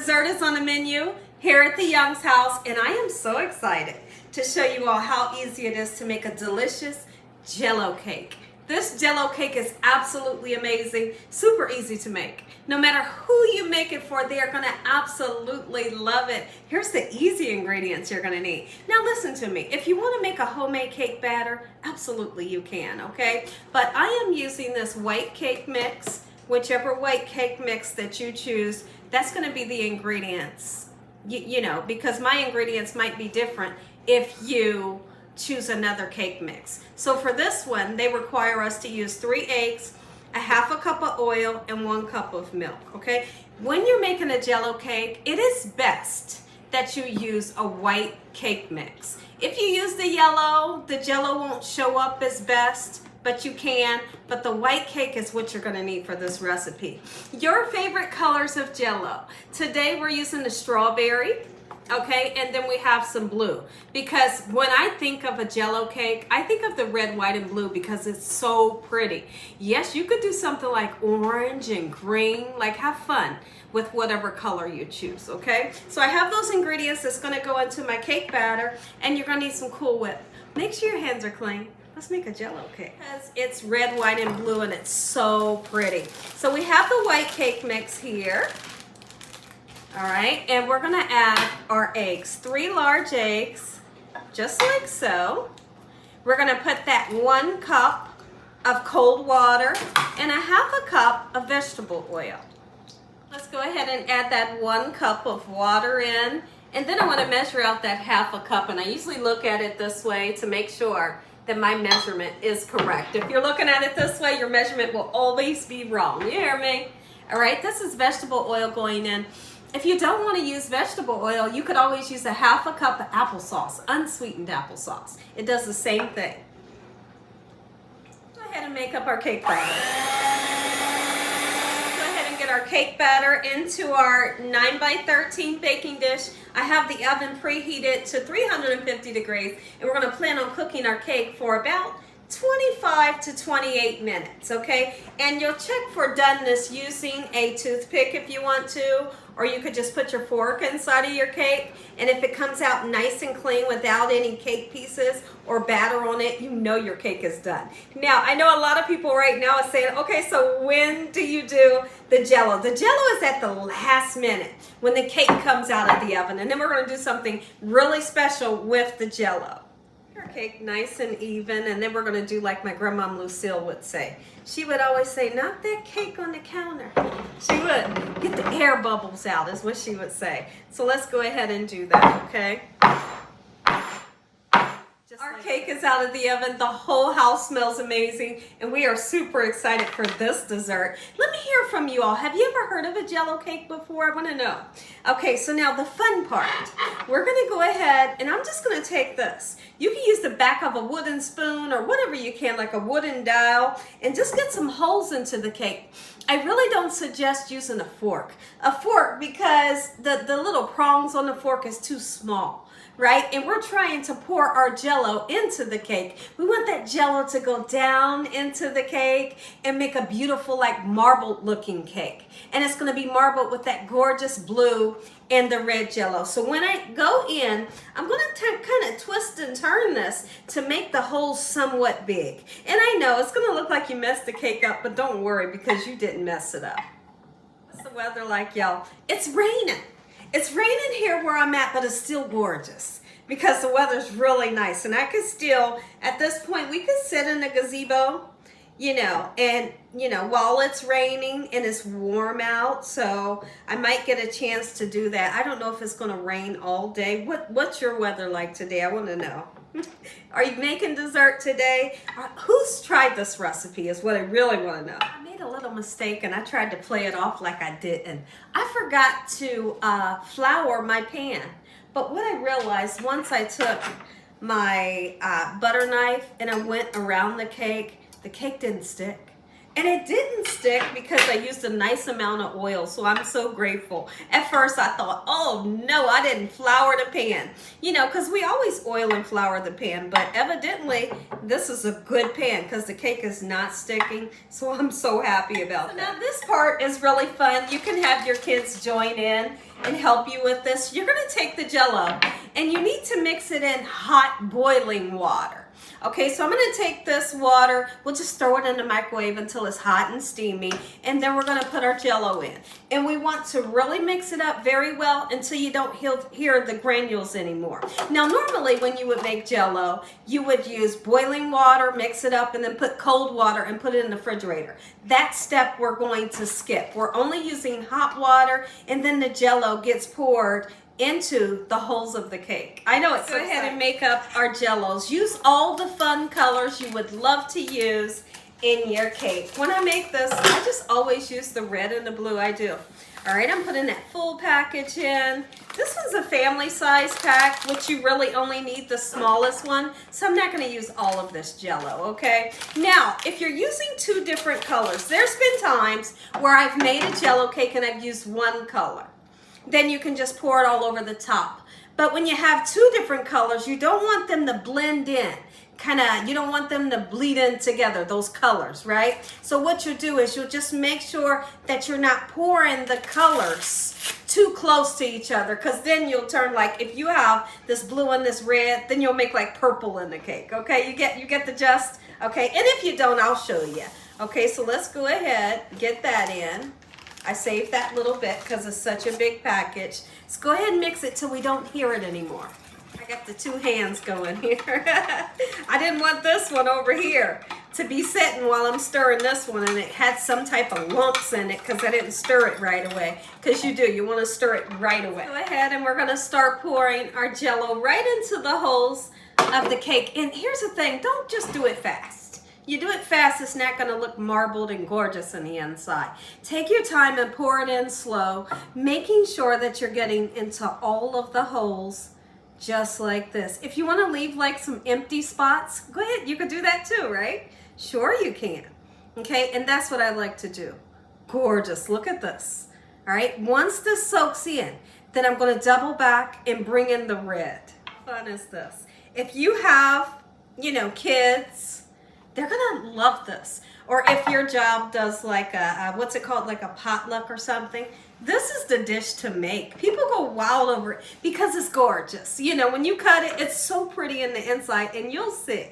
dessert is on the menu here at the Young's house, and I am so excited to show you all how easy it is to make a delicious Jell-O cake. This Jell-O cake is absolutely amazing, super easy to make. No matter who you make it for, they are gonna absolutely love it. Here's the easy ingredients you're gonna need. Now listen to me, if you wanna make a homemade cake batter, absolutely you can, okay? But I am using this white cake mix, whichever white cake mix that you choose, that's gonna be the ingredients. You know, because my ingredients might be different if you choose another cake mix. So for this one, they require us to use 3 eggs, a half a cup of oil, and 1 cup of milk, okay? When you're making a Jell-O cake, it is best that you use a white cake mix. If you use the yellow, the Jell-O won't show up as best, but you can. But the white cake is what you're gonna need for this recipe. Your favorite colors of Jell-O. Today we're using the strawberry, okay, and then we have some blue, because when I think of a Jell-O cake, I think of the red, white, and blue because it's so pretty. Yes, you could do something like orange and green, like have fun with whatever color you choose, okay? So I have those ingredients that's gonna go into my cake batter, and you're gonna need some Cool Whip. Make sure your hands are clean. Let's make a Jell-O cake. Because it's red, white, and blue, and it's so pretty. So we have the white cake mix here. All right, and we're gonna add our eggs, 3 large eggs, just like so. We're gonna put that 1 cup of cold water and a half a cup of vegetable oil. Let's go ahead and add that 1 cup of water in, and then I wanna measure out that half a cup, and I usually look at it this way to make sure that my measurement is correct. If you're looking at it this way, your measurement will always be wrong. You hear me? All right, this is vegetable oil going in. If you don't want to use vegetable oil, you could always use a half a cup of applesauce, unsweetened applesauce. It does the same thing. Go ahead and make up our cake batter. Go ahead and get our cake batter into our 9x13 baking dish. I have the oven preheated to 350 degrees, and we're going to plan on cooking our cake for about 25 to 28 minutes, okay? And you'll check for doneness using a toothpick if you want to, or you could just put your fork inside of your cake, and if it comes out nice and clean without any cake pieces or batter on it, you know your cake is done. Now, I know a lot of people right now are saying, okay, so when do you do the Jell-O? The Jell-O is at the last minute when the cake comes out of the oven, and then we're gonna do something really special with the Jell-O. Our cake nice and even, and then we're going to do like my grandma Lucille would say. She would always say, not that cake on the counter. She would get the air bubbles out is what she would say. So let's go ahead and do that, okay? Our cake is out of the oven. The whole house smells amazing, and we are super excited for this dessert. Let me hear from you all. Have you ever heard of a Jell-O cake before? I want to know. Okay, so now the fun part. We're going to go ahead, and I'm just going to take this. You can use the back of a wooden spoon or whatever you can, like a wooden dowel, and just get some holes into the cake. I really don't suggest using a fork. A fork because the little prongs on the fork is too small. Right? And we're trying to pour our Jell-O into the cake. We want that Jell-O to go down into the cake and make a beautiful, like marbled looking cake. And it's gonna be marbled with that gorgeous blue and the red Jell-O. So when I go in, I'm gonna kind of twist and turn this to make the holes somewhat big. And I know it's gonna look like you messed the cake up, but don't worry because you didn't mess it up. What's the weather like, y'all? It's raining. It's raining here where I'm at, but it's still gorgeous because the weather's really nice. And I could still, at this point, we could sit in the gazebo, you know, and, you know, while it's raining and it's warm out. So I might get a chance to do that. I don't know if it's going to rain all day. What's your weather like today? I want to know. Are you making dessert today? Who's tried this recipe is what I really want to know. I made a little mistake and I tried to play it off like I didn't. I forgot to flour my pan. But what I realized once I took my butter knife and I went around the cake didn't stick. And it didn't stick because I used a nice amount of oil, so I'm so grateful. At first I thought, oh no, I didn't flour the pan. You know, because we always oil and flour the pan, but evidently this is a good pan because the cake is not sticking, so I'm so happy about that. Now this part is really fun. You can have your kids join in and help you with this. You're going to take the Jell-O and you need to mix it in hot boiling water. Okay, so I'm going to take this water, we'll just throw it in the microwave until it's hot and steamy, and then we're going to put our Jell-O in. And we want to really mix it up very well until you don't hear the granules anymore. Now normally when you would make Jell-O, you would use boiling water, mix it up, and then put cold water and put it in the refrigerator. That step we're going to skip. We're only using hot water, and then the Jell-O gets poured into the holes of the cake. I know it's so exciting. Go ahead and make up our Jell-Os. Use all the fun colors you would love to use in your cake. When I make this, I just always use the red and the blue. I do. All right, I'm putting that full package in. This one's a family size pack, which you really only need the smallest one. So I'm not going to use all of this Jell-O, okay? Now, if you're using two different colors, there's been times where I've made a Jell-O cake and I've used one color. Then you can just pour it all over the top. But when you have two different colors, you don't want them to blend in. You don't want them to bleed in together, those colors, right? So what you'll do is you'll just make sure that you're not pouring the colors too close to each other, because then you'll turn, like, if you have this blue and this red, then you'll make like purple in the cake, okay? You get the gist, okay? And if you don't, I'll show you. Okay, so let's go ahead, get that in. I saved that little bit because it's such a big package. Let's go ahead and mix it till we don't hear it anymore. I got the two hands going here. I didn't want this one over here to be sitting while I'm stirring this one, and it had some type of lumps in it because I didn't stir it right away. Because you want to stir it right away. Go ahead and we're going to start pouring our Jell-O right into the holes of the cake. And here's the thing, don't just do it fast. You do it fast, it's not going to look marbled and gorgeous on the inside. Take your time and pour it in slow, making sure that you're getting into all of the holes just like this. If you want to leave like some empty spots, go ahead, you could do that too, right? Sure you can. Okay, and that's what I like to do. Gorgeous, look at this. All right, once this soaks in, then I'm going to double back and bring in the red. How fun is this? If you have, kids, they're gonna love this. Or if your job does like a, what's it called, like a potluck or something, this is the dish to make. People go wild over it because it's gorgeous. When you cut it, it's so pretty in the inside, and you'll see.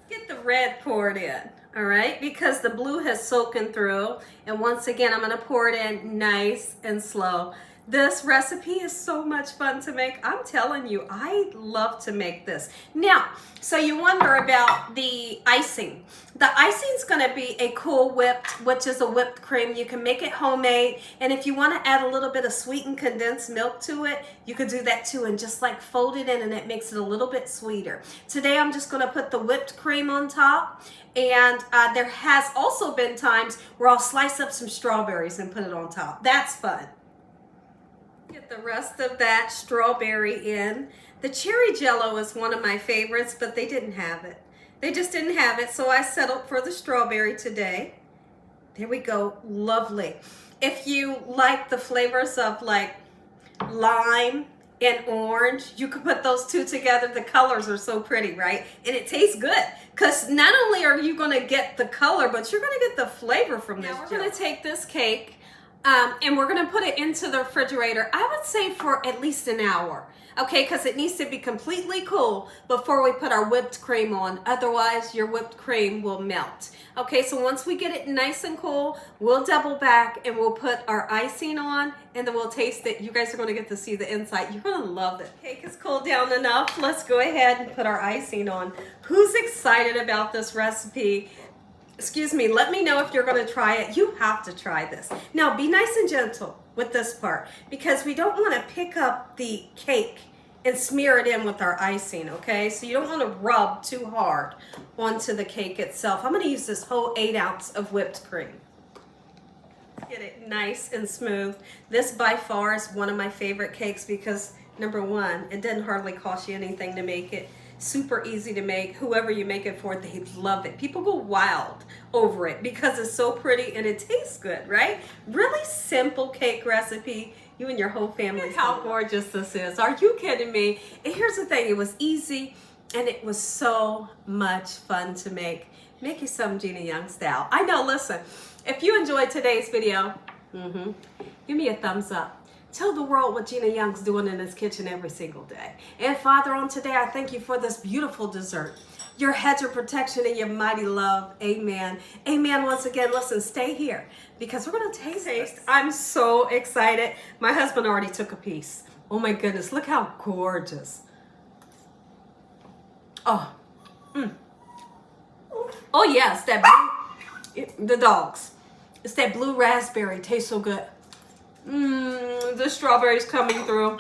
Get the red poured in, all right? Because the blue has soaking through. And once again, I'm gonna pour it in nice and slow. This recipe is so much fun to make. I'm telling you, I love to make this. Now, so you wonder about the icing. The icing's gonna be a Cool Whipped, which is a whipped cream. You can make it homemade, and if you wanna add a little bit of sweetened condensed milk to it, you could do that too, and just like fold it in, and it makes it a little bit sweeter. Today, I'm just gonna put the whipped cream on top, and there has also been times where I'll slice up some strawberries and put it on top. That's fun. Get the rest of that strawberry in. The cherry Jell-O is one of my favorites, but they didn't have it. They just didn't have it, so I settled for the strawberry today. There we go, lovely. If you like the flavors of like lime and orange, you could put those two together. The colors are so pretty, right? And it tastes good, because not only are you gonna get the color, but you're gonna get the flavor from this. Now we're gonna take this cake, and we're gonna put it into the refrigerator, I would say for at least an hour, okay? Because it needs to be completely cool before we put our whipped cream on. Otherwise, your whipped cream will melt. Okay, so once we get it nice and cool, we'll double back and we'll put our icing on, and then we'll taste it. You guys are gonna get to see the inside. You're gonna love it. Cake is cooled down enough. Let's go ahead and put our icing on. Who's excited about this recipe? Excuse me, let me know if you're going to try it. You have to try this. Now, be nice and gentle with this part, because we don't want to pick up the cake and smear it in with our icing, okay? So you don't want to rub too hard onto the cake itself. I'm going to use this whole 8 ounce of whipped cream. Get it nice and smooth. This by far is one of my favorite cakes because, number one, it doesn't hardly cost you anything to make it. super easy to make. Whoever you make it for, they love it. People go wild over it because it's so pretty and it tastes good, right? Really simple cake recipe. You and your whole family. Look how gorgeous this is. Are you kidding me? And here's the thing, it was easy and it was so much fun to make. Make you some Gina Young style. I know, listen, if you enjoyed today's video, give me a thumbs up. Tell the world what Gina Young's doing in this kitchen every single day. And Father, on today, I thank you for this beautiful dessert. Your hedge of protection and your mighty love. Amen. Amen. Once again, listen, stay here because we're going to taste this. I'm so excited. My husband already took a piece. Oh my goodness. Look how gorgeous. Oh. Oh yes, that blue, the dogs. It's that blue raspberry. Tastes so good. The strawberries coming through.